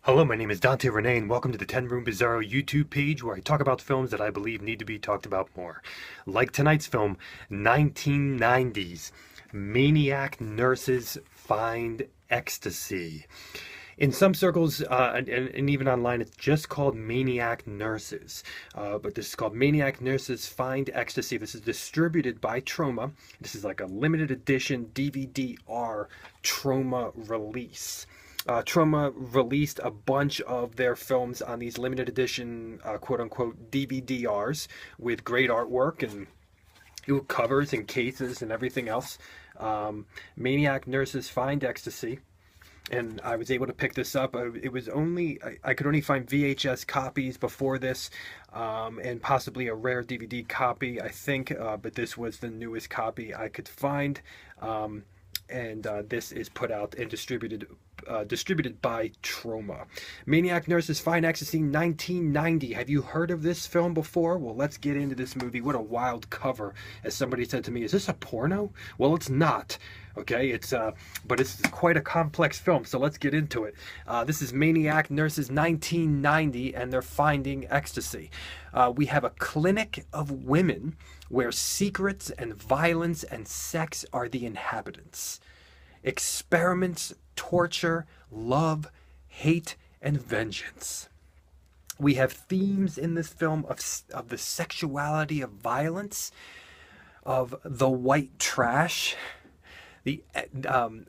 Hello, my name is Dante Renee, and welcome to the 10 Room Bizarro YouTube page where I talk about films that I believe need to be talked about more. Like tonight's film, 1990's Maniac Nurses Find Ecstasy. In some circles, and even online, it's just called Maniac Nurses. But this is called Maniac Nurses Find Ecstasy. This is distributed by Troma. This is like a limited edition DVD-R Troma release. Troma released a bunch of their films on these limited edition, quote-unquote, DVD-Rs with great artwork and covers and cases and everything else. Maniac Nurses Find Ecstasy. And I was able to pick this up. It was only, I could only find VHS copies before this, and possibly a rare DVD copy, I think, but this was the newest copy I could find. And this is put out and distributed by Troma. Maniac Nurses Find Ecstasy, 1990. Have you heard of this film before? Well, let's get into this movie. What a wild cover. As somebody said to me, is this a porno? Well, it's not. Okay, but it's quite a complex film, so let's get into it. This is Maniac Nurses 1990, and they're finding ecstasy. We have a clinic of women where secrets and violence and sex are the inhabitants. Experiments, torture, love, hate, and vengeance. We have themes in this film of the sexuality of violence, of the white trash,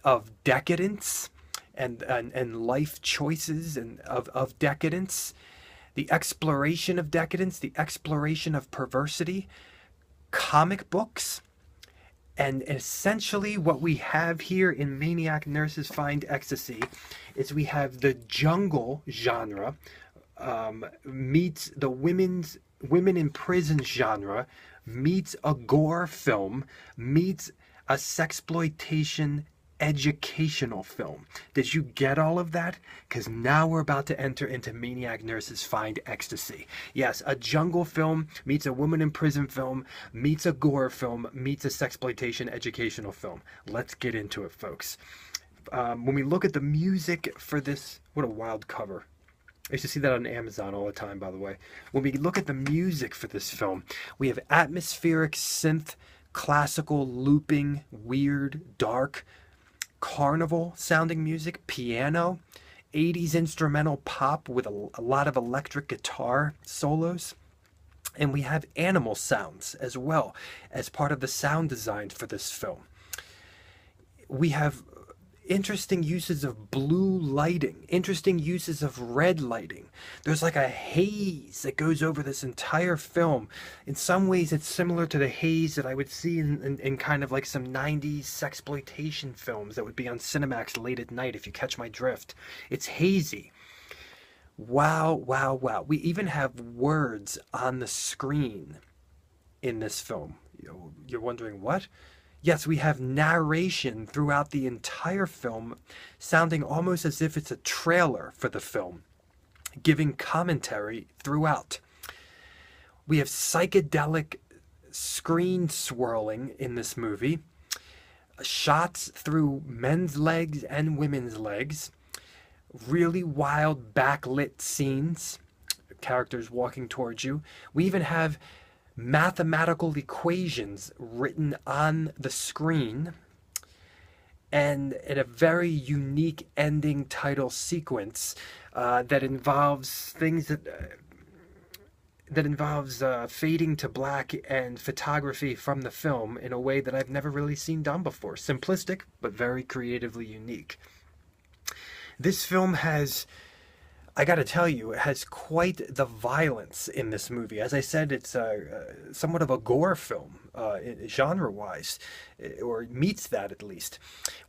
of decadence and life choices and of decadence, the exploration of decadence, the exploration of perversity, comic books, and essentially what we have here in Maniac Nurses Find Ecstasy is we have the jungle genre meets the women in prison genre, meets a gore film, meets a sexploitation educational film. Did you get all of that? Because now we're about to enter into Maniac Nurses Find Ecstasy. Yes, a jungle film meets a woman in prison film, meets a gore film, meets a sexploitation educational film. Let's get into it, folks. When we look at the music for this, what a wild cover. I used to see that on Amazon all the time, by the way. When we look at the music for this film, we have atmospheric synth, classical, looping, weird, dark, carnival sounding music, piano, 80s instrumental pop with a lot of electric guitar solos. And we have animal sounds as well as part of the sound design for this film. We have interesting uses of blue lighting, interesting uses of red lighting. There's like a haze that goes over this entire film. In some ways, it's similar to the haze that I would see in kind of like some 90s sexploitation films that would be on Cinemax late at night, if you catch my drift. It's hazy. Wow, wow, wow. We even have words on the screen in this film. You're wondering what? Yes, we have narration throughout the entire film, sounding almost as if it's a trailer for the film, giving commentary throughout. We have psychedelic screen swirling in this movie, shots through men's legs and women's legs, really wild backlit scenes, characters walking towards you. We even have mathematical equations written on the screen, and in a very unique ending title sequence that involves things that involves fading to black and photography from the film in a way that I've never really seen done before. Simplistic, but very creatively unique. This film has, I gotta tell you, it has quite the violence in this movie. As I said, it's somewhat of a gore film, genre-wise, or meets that at least.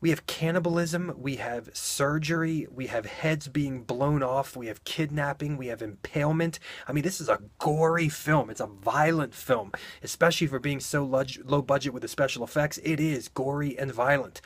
We have cannibalism, we have surgery, we have heads being blown off, we have kidnapping, we have impalement. I mean, this is a gory film. It's a violent film, especially for being so low budget with the special effects. It is gory and violent.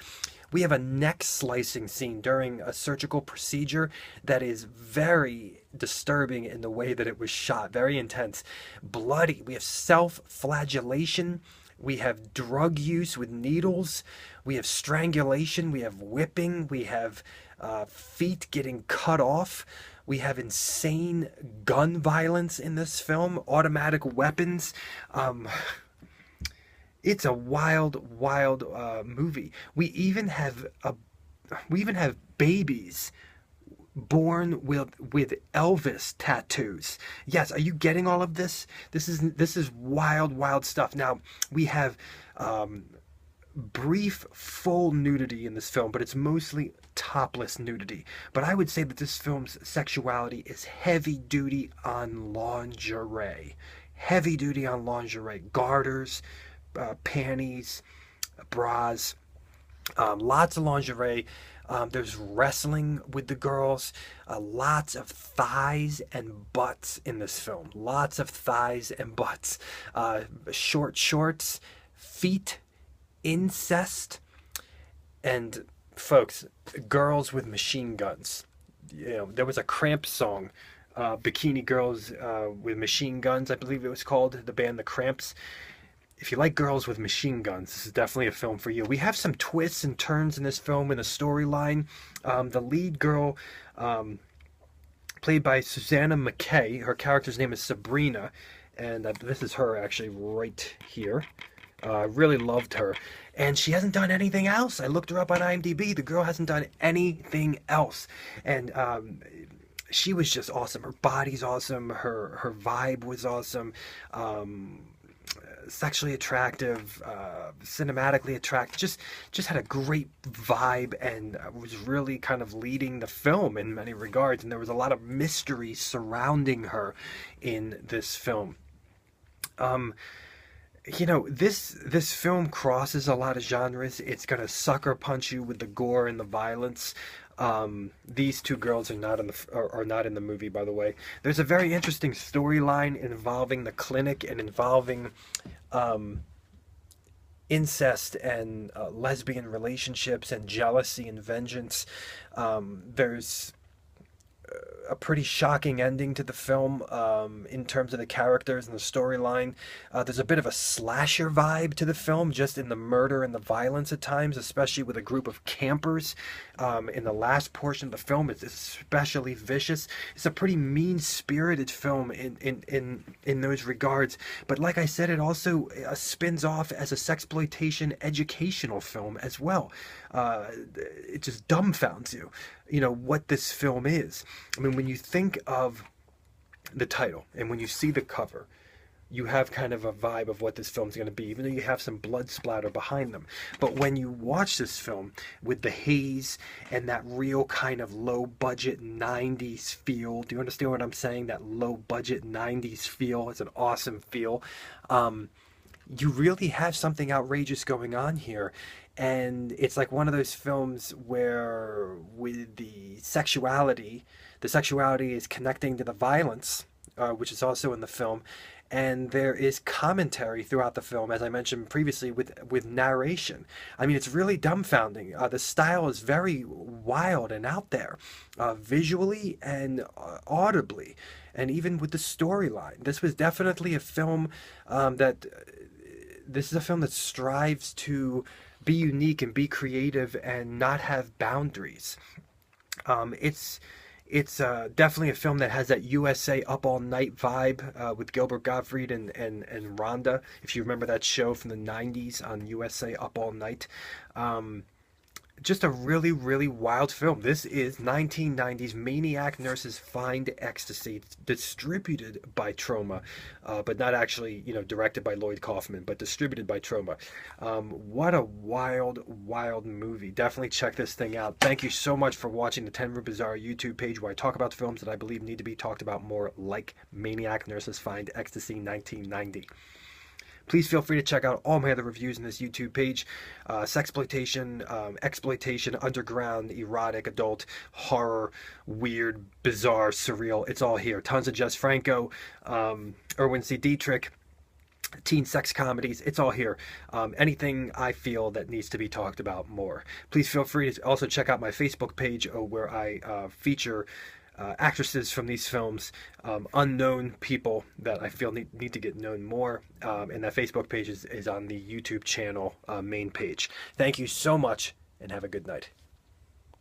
We have a neck slicing scene during a surgical procedure that is very disturbing in the way that it was shot, very intense. Bloody. We have self-flagellation. We have drug use with needles. We have strangulation. We have whipping. We have feet getting cut off. We have insane gun violence in this film, automatic weapons. It's a wild, wild movie. We even have babies born with Elvis tattoos. Yes, are you getting all of this? This is wild, wild stuff. Now we have brief full nudity in this film, but it's mostly topless nudity. But I would say that this film's sexuality is heavy duty on lingerie. Heavy duty on lingerie. Garters, panties, bras, lots of lingerie. There's wrestling with the girls. Lots of thighs and butts in this film. Lots of thighs and butts. Short shorts, feet, incest, and folks, girls with machine guns. You know, there was a Cramp song, Bikini Girls with Machine Guns, I believe it was called, the band The Cramps. If you like girls with machine guns, this is definitely a film for you. We have some twists and turns in this film in the storyline. The lead girl, played by Susanna McKay, her character's name is Sabrina, and this is her actually right here. Really loved her. And she hasn't done anything else. I looked her up on IMDb. The girl hasn't done anything else. And she was just awesome. Her body's awesome. Her vibe was awesome. Sexually attractive, cinematically attractive, just had a great vibe and was really kind of leading the film in many regards, and there was a lot of mystery surrounding her in this film. You know, this film crosses a lot of genres. It's gonna sucker punch you with the gore and the violence. These two girls are not in the movie, by the way. There's a very interesting storyline involving the clinic and involving incest and lesbian relationships and jealousy and vengeance. There's a pretty shocking ending to the film in terms of the characters and the storyline. There's a bit of a slasher vibe to the film, just in the murder and the violence at times, especially with a group of campers. In the last portion of the film, it's especially vicious. It's a pretty mean-spirited film in those regards. But like I said, it also spins off as a sexploitation educational film as well. It just dumbfounds you, you know, what this film is. I mean, when you think of the title and when you see the cover, you have kind of a vibe of what this film's going to be, even though you have some blood splatter behind them. But when you watch this film with the haze and that real kind of low-budget 90s feel, do you understand what I'm saying? That low-budget 90s feel, it's an awesome feel. You really have something outrageous going on here. And it's like one of those films where with the sexuality is connecting to the violence, which is also in the film. And there is commentary throughout the film, as I mentioned previously, with narration. I mean, it's really dumbfounding. The style is very wild and out there, visually and audibly, and even with the storyline. This was definitely a film this is a film that strives to be unique and be creative and not have boundaries. It's definitely a film that has that USA Up All Night vibe with Gilbert Gottfried and Rhonda, if you remember that show from the 90s on USA Up All Night. Just a really, really wild film. This is 1990s Maniac Nurses Find Ecstasy, distributed by Troma, but not actually, you know, directed by Lloyd Kaufman, but distributed by Troma. What a wild, wild movie. Definitely check this thing out. Thank you so much for watching the 10 Room Bazaar YouTube page, where I talk about films that I believe need to be talked about more, like Maniac Nurses Find Ecstasy 1990. Please feel free to check out all my other reviews in this YouTube page. Sexploitation, exploitation, underground, erotic, adult, horror, weird, bizarre, surreal. It's all here. Tons of Jess Franco, Erwin C. Dietrich, teen sex comedies. It's all here. Anything I feel that needs to be talked about more. Please feel free to also check out my Facebook page where I feature actresses from these films, unknown people that I feel need to get known more, and that Facebook page is on the YouTube channel main page. Thank you so much, and have a good night.